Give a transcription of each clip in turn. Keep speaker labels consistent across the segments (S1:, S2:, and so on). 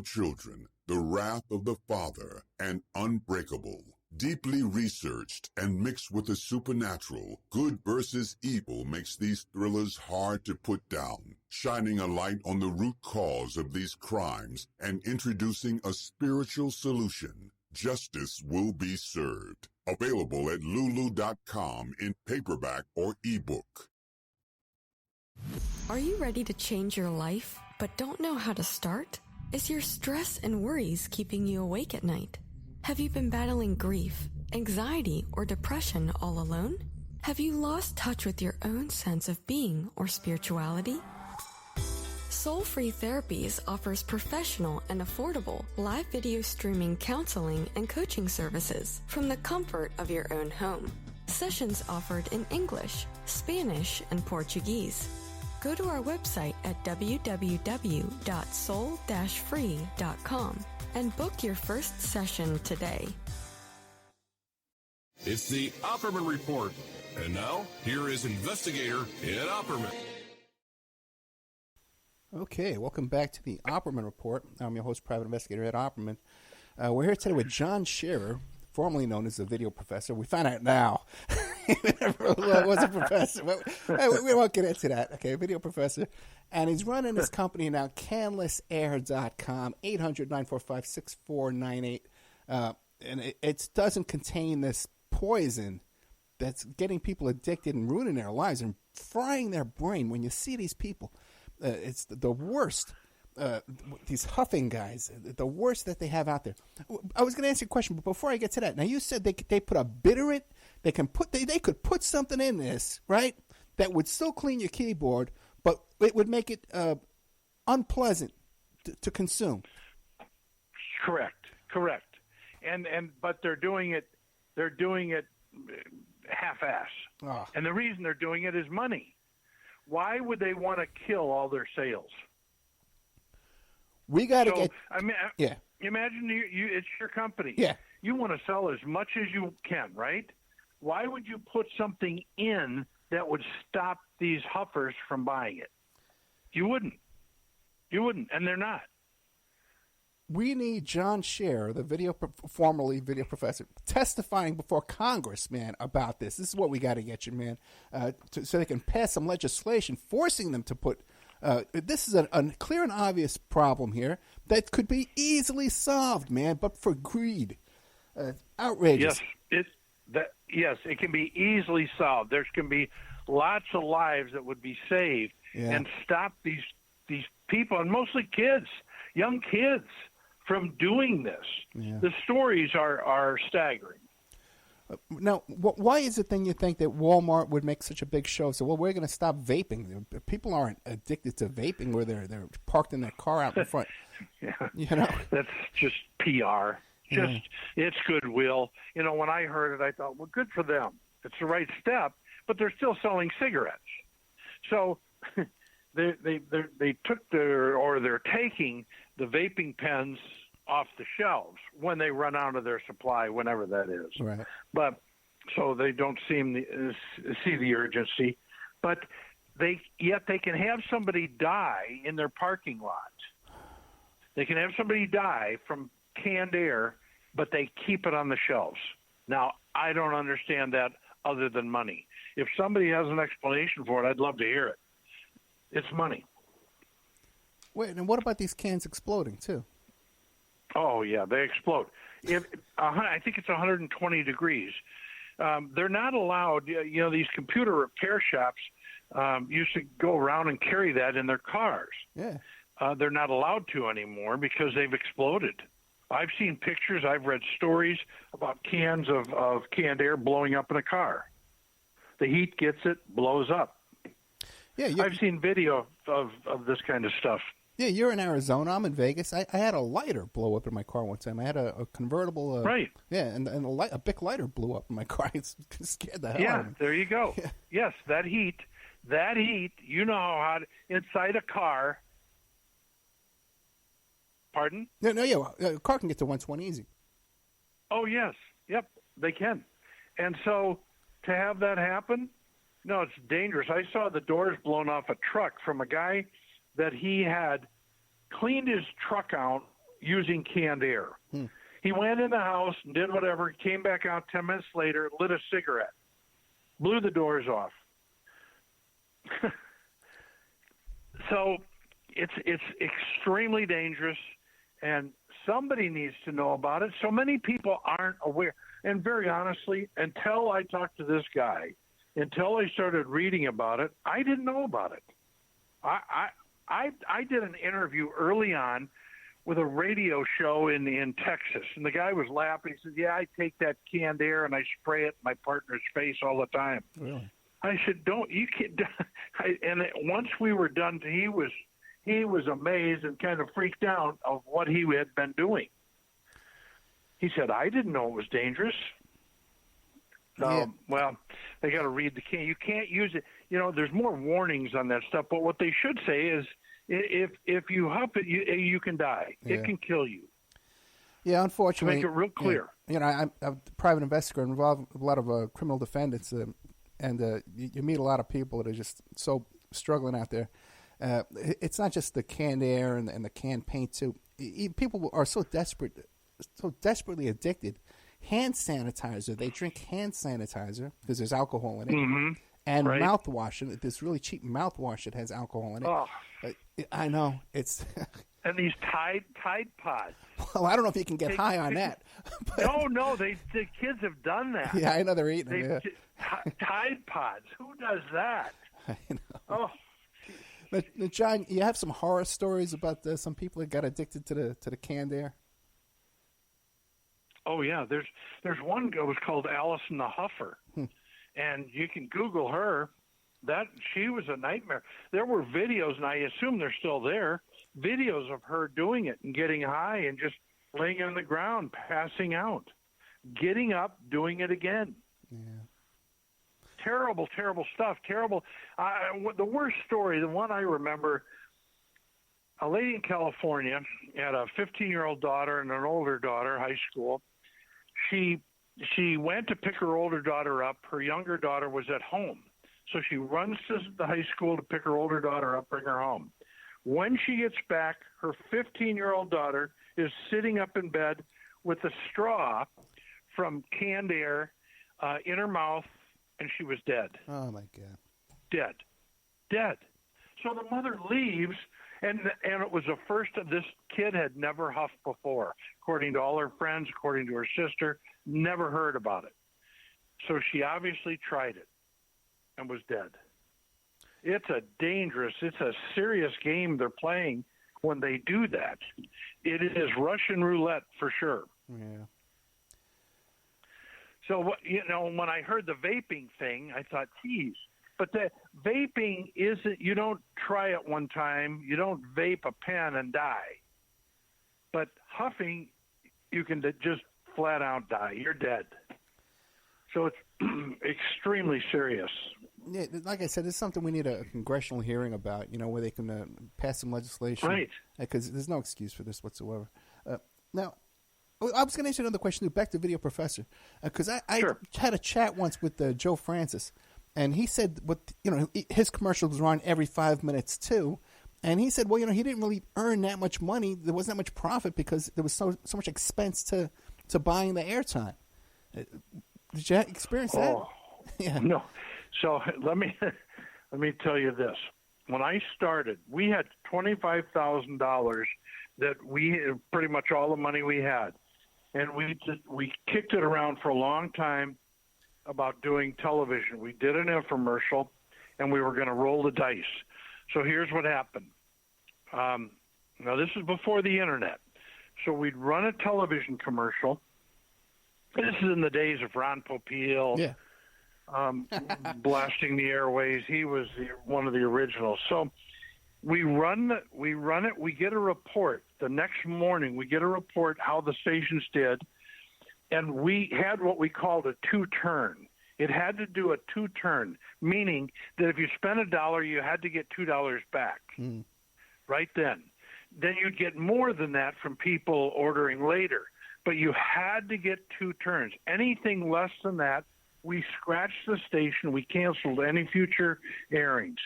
S1: children, The Wrath of the Father, and Unbreakable. Deeply researched and mixed with the supernatural, good versus evil makes these thrillers hard to put down, shining a light on the root cause of these crimes and introducing a spiritual solution. Justice will be served. Available at lulu.com in paperback or ebook.
S2: Are you ready to change your life, but don't know how to start? Is your stress and worries keeping you awake at night? Have you been battling grief, anxiety, or depression all alone? Have you lost touch with your own sense of being or spirituality? Soul Free Therapies offers professional and affordable live video streaming counseling and coaching services from the comfort of your own home. Sessions offered in English, Spanish, and Portuguese. Go to our website at www.soul-free.com and book your first session today.
S3: It's the Opperman Report. And now, here is investigator Ed Opperman.
S4: Okay, welcome back to the Opperman Report. I'm your host, Private Investigator Ed Opperman. We're here today with John Scherer, formerly known as the video professor. We find out now. He never was a professor. We won't get into that. Okay, video professor. And he's running his company now, canlessair.com, 800-945-6498. And it doesn't contain this poison that's getting people addicted and ruining their lives and frying their brain. When you see these people, it's the worst. These huffing guys, the worst that they have out there. I was going to ask you a question, but before I get to that, now you said they put a bitterant. They could put something in this, right, that would still clean your keyboard, but it would make it unpleasant to consume.
S5: Correct. But they're doing it half-ass.
S4: Oh.
S5: And the reason they're doing it is money. Why would they want to kill all their sales?
S4: We got to
S5: So,
S4: get.
S5: I mean,
S4: Yeah.
S5: Imagine you it's your company.
S4: Yeah.
S5: You want to sell as much as you can, right? Why would you put something in that would stop these huffers from buying it? You wouldn't, and they're not.
S4: We need John Scherer, the formerly video professor, testifying before Congress, man, about this. This is what we got to get you, man, so they can pass some legislation forcing them to put. This is a clear and obvious problem here that could be easily solved, man, but for greed. Outrageous.
S5: Yes, it can be easily solved. There can be lots of lives that would be saved and stop these people, and mostly kids, young kids, from doing this.
S4: Yeah.
S5: The stories are staggering.
S4: Now, why is it then you think that Walmart would make such a big show? So, well, we're going to stop vaping. People aren't addicted to vaping where they're parked in their car out in front.
S5: Yeah,
S4: you know,
S5: that's just PR. It's goodwill. You know, when I heard it, I thought, well, good for them. It's the right step, but they're still selling cigarettes. So they're taking the vaping pens off the shelves when they run out of their supply, whenever that is.
S4: Right.
S5: But so they don't seem see the urgency, but yet they can have somebody die in their parking lot. They can have somebody die from canned air, but they keep it on the shelves. Now, I don't understand that other than money. If somebody has an explanation for it, I'd love to hear it. It's money.
S4: Wait, and what about these cans exploding too?
S5: Oh, yeah, they explode. I think it's 120 degrees. They're not allowed, these computer repair shops used to go around and carry that in their cars.
S4: Yeah.
S5: They're not allowed to anymore because they've exploded. I've seen pictures, I've read stories about cans of canned air blowing up in a car. The heat gets it, blows up.
S4: Yeah,
S5: I've seen video of this kind of stuff.
S4: Yeah, you're in Arizona. I'm in Vegas. I had a lighter blow up in my car one time. I had a convertible.
S5: Right.
S4: Yeah, and a big lighter blew up in my car. It scared the hell out of me.
S5: There you go. Yeah. Yes, that heat, you know how hot, inside a car. Pardon?
S4: No, a car can get to 120 easy.
S5: Oh, yes. Yep, they can. And so to have that happen, no, it's dangerous. I saw the doors blown off a truck from a guy that he had cleaned his truck out using canned air. He went in the house and did whatever, came back out 10 minutes later, lit a cigarette, blew the doors off. So it's extremely dangerous, and somebody needs to know about it. So many people aren't aware. And very honestly, until I talked to this guy, until I started reading about it, I didn't know about it. I did an interview early on with a radio show in Texas, and the guy was laughing. He said, "Yeah, I take that canned air and I spray it in my partner's face all the time."
S4: Really?
S5: I said, "Don't you can't." Once we were done, he was amazed and kind of freaked out of what he had been doing. He said, "I didn't know it was dangerous."
S4: Yeah.
S5: Well, they got to read the can. You can't use it. You know, there's more warnings on that stuff. But what they should say is, if you huff it, you can die.
S4: Yeah.
S5: It can kill you.
S4: Yeah, unfortunately.
S5: To make it real clear.
S4: You know, I'm a private investigator involved with a lot of criminal defendants, and you meet a lot of people that are just so struggling out there. It's not just the canned air and the canned paint, too. People are so desperately addicted. Hand sanitizer. They drink hand sanitizer because there's alcohol in it.
S5: Mm-hmm.
S4: And
S5: Right.
S4: mouthwash. And this really cheap mouthwash that has alcohol in it.
S5: Oh.
S4: I know. It's
S5: And these Tide Pods.
S4: well, I don't know if you can get high on that. But,
S5: No, the kids have done that.
S4: yeah, I know they're eating them.
S5: Tide Pods. Who does that?
S4: I know.
S5: Oh,
S4: Now, John, you have some horror stories about some people that got addicted to the canned air?
S5: oh yeah. There's one that was called Allison the Huffer, and you can Google her. That she was a nightmare. There were videos, and I assume they're still there. Videos of her doing it and getting high and just laying on the ground, passing out, getting up, doing it again.
S4: Yeah.
S5: Terrible, terrible stuff. Terrible. The worst story, the one I remember, a lady in California had a 15-year-old daughter and an older daughter, high school. She went to pick her older daughter up. Her younger daughter was at home. So she runs to the high school to pick her older daughter up, bring her home. When she gets back, her 15-year-old daughter is sitting up in bed with a straw from canned air in her mouth, and she was dead.
S4: Oh, my God.
S5: Dead. So the mother leaves, and it was the first of this kid had never huffed before, according to all her friends, according to her sister, never heard about it. So she obviously tried it and was dead. It's a serious game they're playing when they do that. It is Russian roulette for sure.
S4: Yeah.
S5: So, when I heard the vaping thing, I thought, geez, but the vaping isn't, you don't try it one time, you don't vape a pen and die. But huffing, you can just flat out die. You're dead. So it's extremely serious.
S4: Yeah, like I said, it's something we need a congressional hearing about, where they can pass some legislation.
S5: Right.
S4: Because there's no excuse for this whatsoever. Now, I was going to ask you another question, back to Video Professor, because I
S5: Sure.
S4: had a chat once with Joe Francis, and he said his commercials were on every 5 minutes too, and he said, well, he didn't really earn that much money. There wasn't that much profit because there was so much expense to buying the airtime. Did you experience that?
S5: Oh,
S4: yeah.
S5: no. So let me tell you this. When I started, we had $25,000 that pretty much all the money we had, and we kicked it around for a long time about doing television. We did an infomercial, and we were going to roll the dice. So here's what happened. Now this is before the internet. So we'd run a television commercial. This is in the days of Ron Popeil.
S4: Yeah.
S5: Blasting the airways. He was one of the originals. So we run it. We get a report the next morning. We get a report how the stations did, and we had what we called a two-turn. It had to do a two-turn, meaning that if you spent $1, you had to get $2 back. Right then. Then you'd get more than that from people ordering later, but you had to get two turns. Anything less than that, we scratched the station. We canceled any future airings.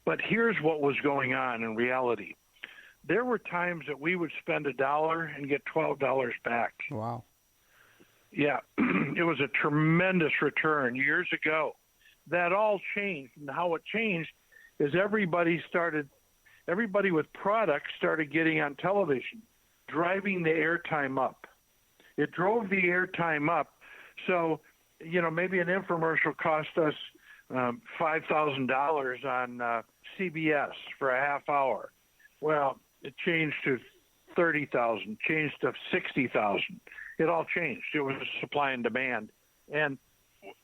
S5: But here's what was going on in reality. there were times that we would spend $1 and get $12 back.
S4: Wow.
S5: Yeah, it was a tremendous return years ago. That all changed, and how it changed is everybody with products started getting on television, driving the airtime up. It drove the airtime up. So, maybe an infomercial cost us $5,000 on CBS for a half hour. Well, it changed to 30,000, changed to 60,000. It all changed. It was supply and demand. And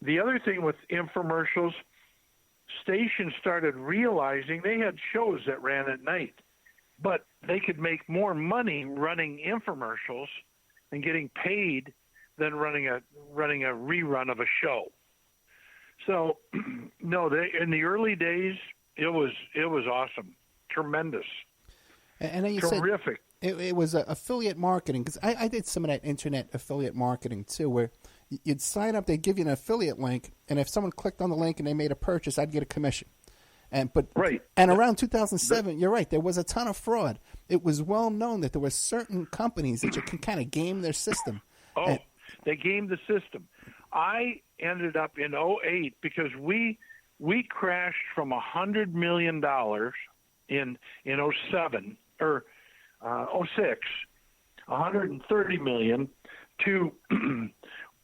S5: the other thing with infomercials, stations started realizing they had shows that ran at night, but they could make more money running infomercials and getting paid than running a rerun of a show. So, no, in the early days, it was awesome, tremendous,
S4: and then you
S5: terrific.
S4: Said it was affiliate marketing, because I did some of that internet affiliate marketing too, where you'd sign up, they'd give you an affiliate link, and if someone clicked on the link and they made a purchase, I'd get a commission.
S5: Right.
S4: And around 2007, you're right, there was a ton of fraud. It was well known that there were certain companies that you can kind of game their system.
S5: They gamed the system. I ended up in 2008 because we crashed from $100 million in 2007 or 2006, $130 million to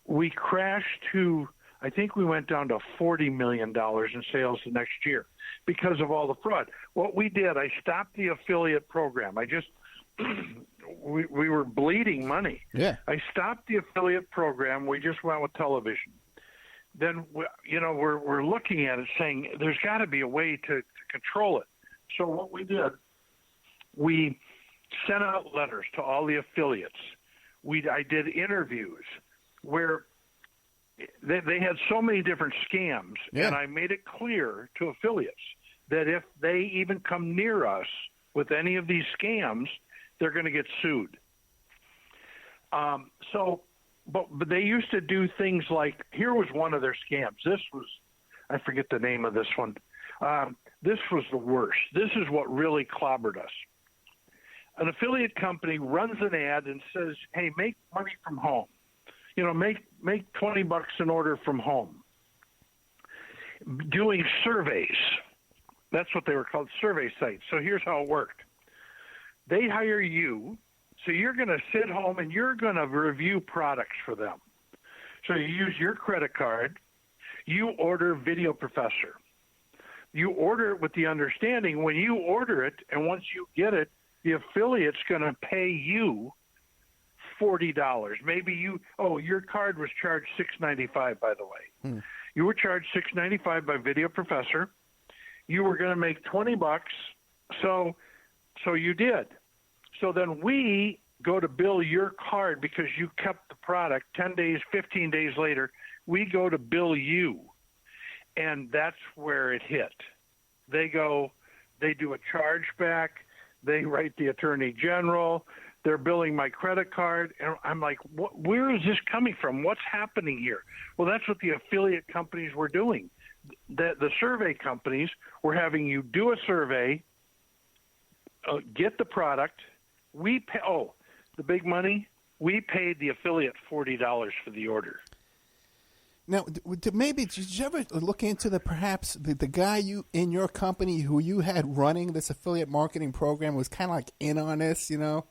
S5: we crashed to, I think we went down to $40 million in sales the next year because of all the fraud. What we did, I stopped the affiliate program. We were bleeding money.
S4: Yeah.
S5: I stopped the affiliate program. We just went with television. Then, we're looking at it saying there's got to be a way to control it. So what we did, we sent out letters to all the affiliates. I did interviews where they had so many different scams, and I made it clear to affiliates that if they even come near us with any of these scams, they're going to get sued. But they used to do things like, here was one of their scams. I forget the name of this one. This was the worst. This is what really clobbered us. An affiliate company runs an ad and says, hey, make money from home. Make $20 an order from home. Doing surveys. That's what they were called, survey sites. So here's how it worked. They hire you, so you're going to sit home and you're going to review products for them. So you use your credit card. You order Video Professor. You order it with the understanding when you order it, and once you get it, the affiliate's going to pay you $40. Maybe your card was charged $6.95, by the way. You were charged $6.95 by Video Professor. You were going to make $20, so you did. So then we go to bill your card because you kept the product 10 days, 15 days later. We go to bill you, and that's where it hit. They do a chargeback. They write the attorney general. They're billing my credit card. And I'm like, where is this coming from? What's happening here? Well, that's what the affiliate companies were doing. The survey companies were having you do a survey, get the product. We pay, the big money, we paid the affiliate $40 for the order.
S4: Now, did you ever look into perhaps the guy in your company who you had running this affiliate marketing program was kind of like in on this, No,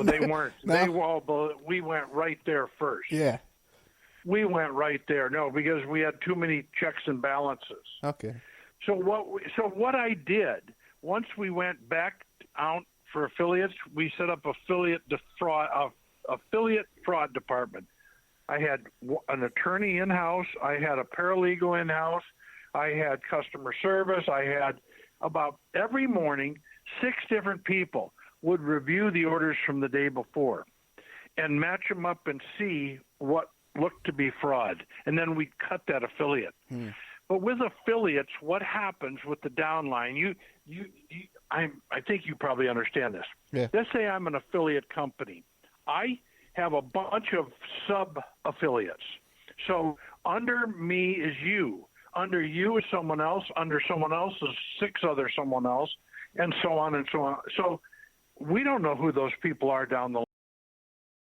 S5: they weren't. No? We went right there first.
S4: Yeah.
S5: We went right there. No, because we had too many checks and balances.
S4: Okay.
S5: So what I did, once we went back out for affiliates, we set up affiliate fraud department. I had an attorney in-house. I had a paralegal in-house. I had customer service. I had about every morning 6 different people would review the orders from the day before and match them up and see what looked to be fraud. And then we cut that affiliate. But with affiliates, what happens with the downline? I think you probably understand this.
S4: Yeah.
S5: Let's say I'm an affiliate company. I have a bunch of sub-affiliates. So under me is you. Under you is someone else. Under someone else is 6 other someone else, and so on and so on. So we don't know who those people are down the